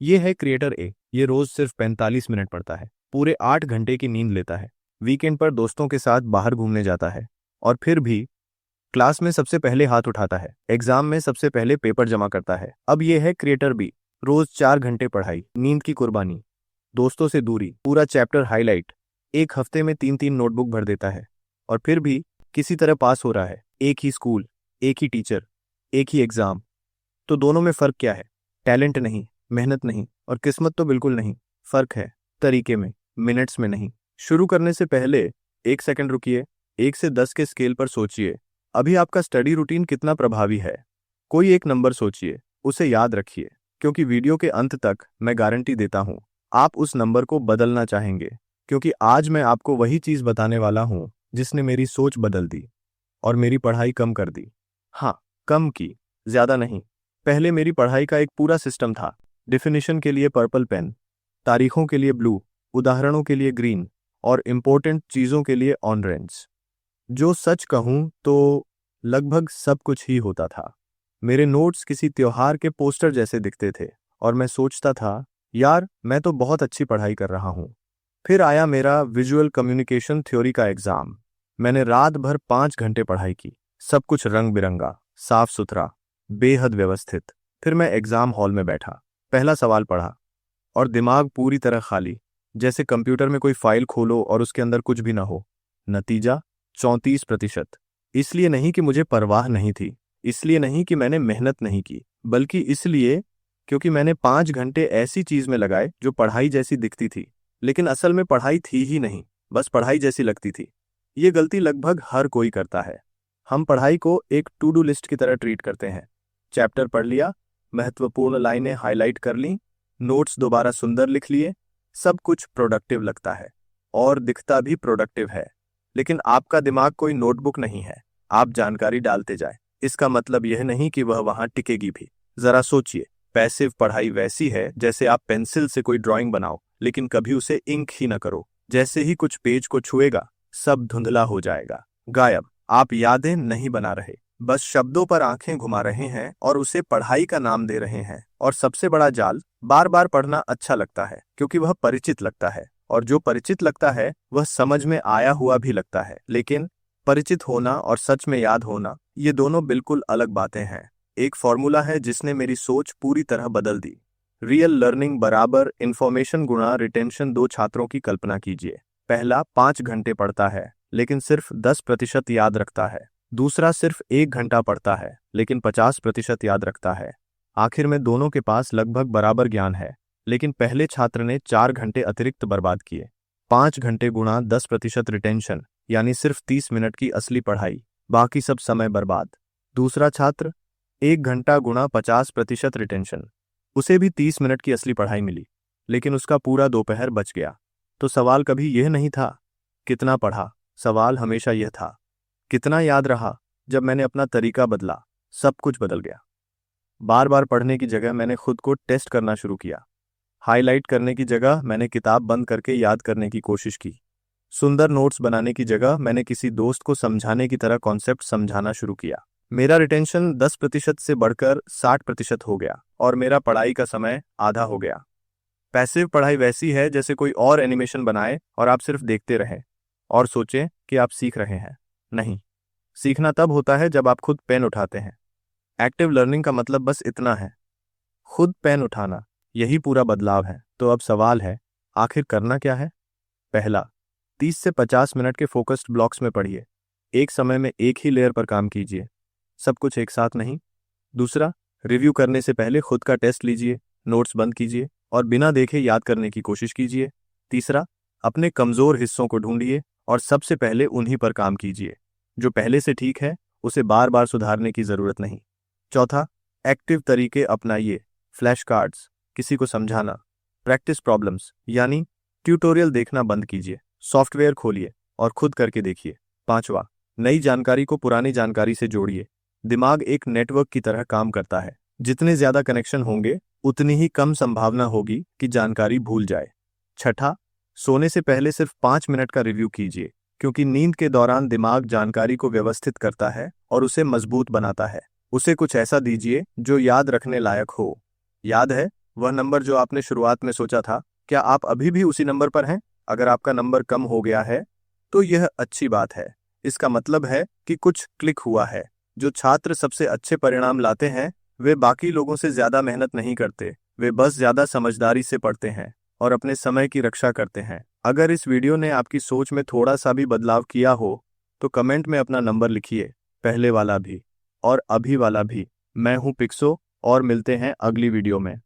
ये है creator A. ये रोज सिर्फ 45 मिनट पढ़ता है, पूरे 8 घंटे की नींद लेता है, वीकेंड पर दोस्तों के साथ बाहर घूमने जाता है, और फिर भी क्लास में सबसे पहले हाथ उठाता है, एग्जाम में सबसे पहले पेपर जमा करता है। अब ये है क्रिएटर बी। रोज 4 घंटे पढ़ाई, नींद की कुर्बानी, दोस्तों से दूरी, पूरा चैप्टर हाईलाइट, एक हफ्ते में 3-3 नोटबुक भर देता है, और फिर भी किसी तरह पास हो रहा है। एक ही स्कूल, एक ही टीचर, एक ही एग्जाम। तो दोनों में फर्क क्या है? टैलेंट नहीं, मेहनत नहीं, और किस्मत तो बिल्कुल नहीं। फर्क है तरीके में, मिनट्स में नहीं। शुरू करने से पहले 1 सेकंड रुकिए, 1 से 10 के स्केल पर सोचिए, अभी आपका स्टडी रूटीन कितना प्रभावी है? कोई एक नंबर सोचिए, उसे याद रखिए, क्योंकि वीडियो के अंत तक मैं गारंटी देता हूं आप उस नंबर को बदलना चाहेंगे। क्योंकि आज मैं आपको वही चीज बताने वाला हूं जिसने मेरी सोच बदल दी और मेरी पढ़ाई कम कर दी। हाँ, कम की, ज्यादा नहीं। पहले मेरी पढ़ाई का एक पूरा सिस्टम था। डिफिनीशन के लिए पर्पल पेन, तारीखों के लिए ब्लू, उदाहरणों के लिए ग्रीन, और इंपॉर्टेंट चीजों के लिए ऑरेंज। जो सच कहूं तो लगभग सब कुछ ही होता था। मेरे नोट्स किसी त्योहार के पोस्टर जैसे दिखते थे, और मैं सोचता था, यार मैं तो बहुत अच्छी पढ़ाई कर रहा हूं। फिर आया मेरा विजुअल कम्युनिकेशन थ्योरी का एग्जाम। मैंने रात भर 5 घंटे पढ़ाई की, सब कुछ रंग बिरंगा, साफ सुथरा, बेहद व्यवस्थित। फिर मैं एग्जाम हॉल में बैठा, पहला सवाल पढ़ा, और दिमाग पूरी तरह खाली, जैसे कंप्यूटर में कोई फाइल खोलो और उसके अंदर कुछ भी ना हो। नतीजा 34%। इसलिए नहीं कि मुझे परवाह नहीं थी, इसलिए नहीं कि मैंने मेहनत नहीं की, बल्कि इसलिए क्योंकि मैंने 5 घंटे ऐसी चीज में लगाए जो पढ़ाई जैसी दिखती थी, लेकिन असल में पढ़ाई थी ही नहीं, बस पढ़ाई जैसी लगती थी। ये गलती लगभग हर कोई करता है। हम पढ़ाई को एक टू डू लिस्ट की तरह ट्रीट करते हैं। चैप्टर पढ़ लिया, महत्वपूर्ण लाइनें हाईलाइट कर लीं, नोट्स दोबारा सुंदर लिख लिए, सब कुछ प्रोडक्टिव लगता है, और दिखता भी प्रोडक्टिव है। लेकिन आपका दिमाग कोई नोटबुक नहीं है। आप जानकारी डालते जाए, इसका मतलब यह नहीं कि वह वहां टिकेगी भी। जरा सोचिए, पैसिव पढ़ाई वैसी है जैसे आप पेंसिल से कोई ड्राइंग बनाओ, लेकिन कभी उसे इंक ही न करो। जैसे ही कुछ पेज को छुएगा, सब धुंधला हो जाएगा, गायब। आप यादें नहीं बना रहे, बस शब्दों पर आंखें घुमा रहे हैं और उसे पढ़ाई का नाम दे रहे हैं। और सबसे बड़ा जाल, बार बार पढ़ना अच्छा लगता है क्योंकि वह परिचित लगता है, और जो परिचित लगता है वह समझ में आया हुआ भी लगता है। लेकिन परिचित होना और सच में याद होना, ये दोनों बिल्कुल अलग बातें हैं। एक फॉर्मूला है जिसने मेरी सोच पूरी तरह बदल दी। रियल लर्निंग बराबर इंफॉर्मेशन गुणा रिटेंशन। 2 छात्रों की कल्पना कीजिए। पहला 5 घंटे पढ़ता है लेकिन सिर्फ 10% याद रखता है। दूसरा सिर्फ 1 घंटा पढ़ता है लेकिन 50% याद रखता है। आखिर में दोनों के पास लगभग बराबर ज्ञान है, लेकिन पहले छात्र ने 4 घंटे अतिरिक्त बर्बाद किए। 5 घंटे गुणा 10% रिटेंशन, यानी सिर्फ 30 मिनट की असली पढ़ाई, बाकी सब समय बर्बाद। दूसरा छात्र 1 घंटा गुणा 50% रिटेंशन, उसे भी 30 मिनट की असली पढ़ाई मिली, लेकिन उसका पूरा दोपहर बच गया। तो सवाल कभी यह नहीं था कितना पढ़ा, सवाल हमेशा यह था कितना याद रहा। जब मैंने अपना तरीका बदला, सब कुछ बदल गया। बार बार पढ़ने की जगह मैंने खुद को टेस्ट करना शुरू किया। हाईलाइट करने की जगह मैंने किताब बंद करके याद करने की कोशिश की। सुंदर नोट्स बनाने की जगह मैंने किसी दोस्त को समझाने की तरह कॉन्सेप्ट समझाना शुरू किया। मेरा रिटेंशन 10% से बढ़कर 60% हो गया, और मेरा पढ़ाई का समय आधा हो गया। पैसिव पढ़ाई वैसी है जैसे कोई और एनिमेशन बनाए और आप सिर्फ देखते रहें और सोचें कि आप सीख रहे हैं। नहीं, सीखना तब होता है जब आप खुद पेन उठाते हैं। एक्टिव लर्निंग का मतलब बस इतना है, खुद पेन उठाना, यही पूरा बदलाव है। तो अब सवाल है, आखिर करना क्या है? पहला, 30 से 50 मिनट के फोकस्ड ब्लॉक्स में पढ़िए। एक समय में एक ही लेयर पर काम कीजिए, सब कुछ एक साथ नहीं। दूसरा, रिव्यू करने से पहले खुद का टेस्ट लीजिए, नोट्स बंद कीजिए और बिना देखे याद करने की कोशिश कीजिए। तीसरा, अपने कमजोर हिस्सों को ढूंढिए और सबसे पहले उन्हीं पर काम कीजिए। जो पहले से ठीक है उसे बार बार सुधारने की जरूरत नहीं। चौथा, एक्टिव तरीके अपनाइए। फ्लैश कार्ड्स, किसी को समझाना, प्रैक्टिस प्रॉब्लम्स यानी ट्यूटोरियल देखना बंद कीजिए। सॉफ्टवेयर खोलिए और खुद करके देखिए। पांचवा, नई जानकारी को पुरानी जानकारी से जोड़िए। दिमाग एक नेटवर्क की तरह काम करता है, जितने ज्यादा कनेक्शन होंगे उतनी ही कम संभावना होगी कि जानकारी भूल जाए। छठा, सोने से पहले सिर्फ 5 मिनट का रिव्यू कीजिए, क्योंकि नींद के दौरान दिमाग जानकारी को व्यवस्थित करता है और उसे मजबूत बनाता है। उसे कुछ ऐसा दीजिए जो याद रखने लायक हो। याद है वह नंबर जो आपने शुरुआत में सोचा था, क्या आप अभी भी उसी नंबर पर हैं? अगर आपका नंबर कम हो गया है तो यह अच्छी बात है। इसका मतलब है कि कुछ क्लिक हुआ है। जो छात्र सबसे अच्छे परिणाम लाते हैं वे बाकी लोगों से ज्यादा मेहनत नहीं करते, वे बस ज्यादा समझदारी से पढ़ते हैं और अपने समय की रक्षा करते हैं। अगर इस वीडियो ने आपकी सोच में थोड़ा सा भी बदलाव किया हो तो कमेंट में अपना नंबर लिखिए, पहले वाला भी और अभी वाला भी। मैं हूं पिक्सो और मिलते हैं अगली वीडियो में।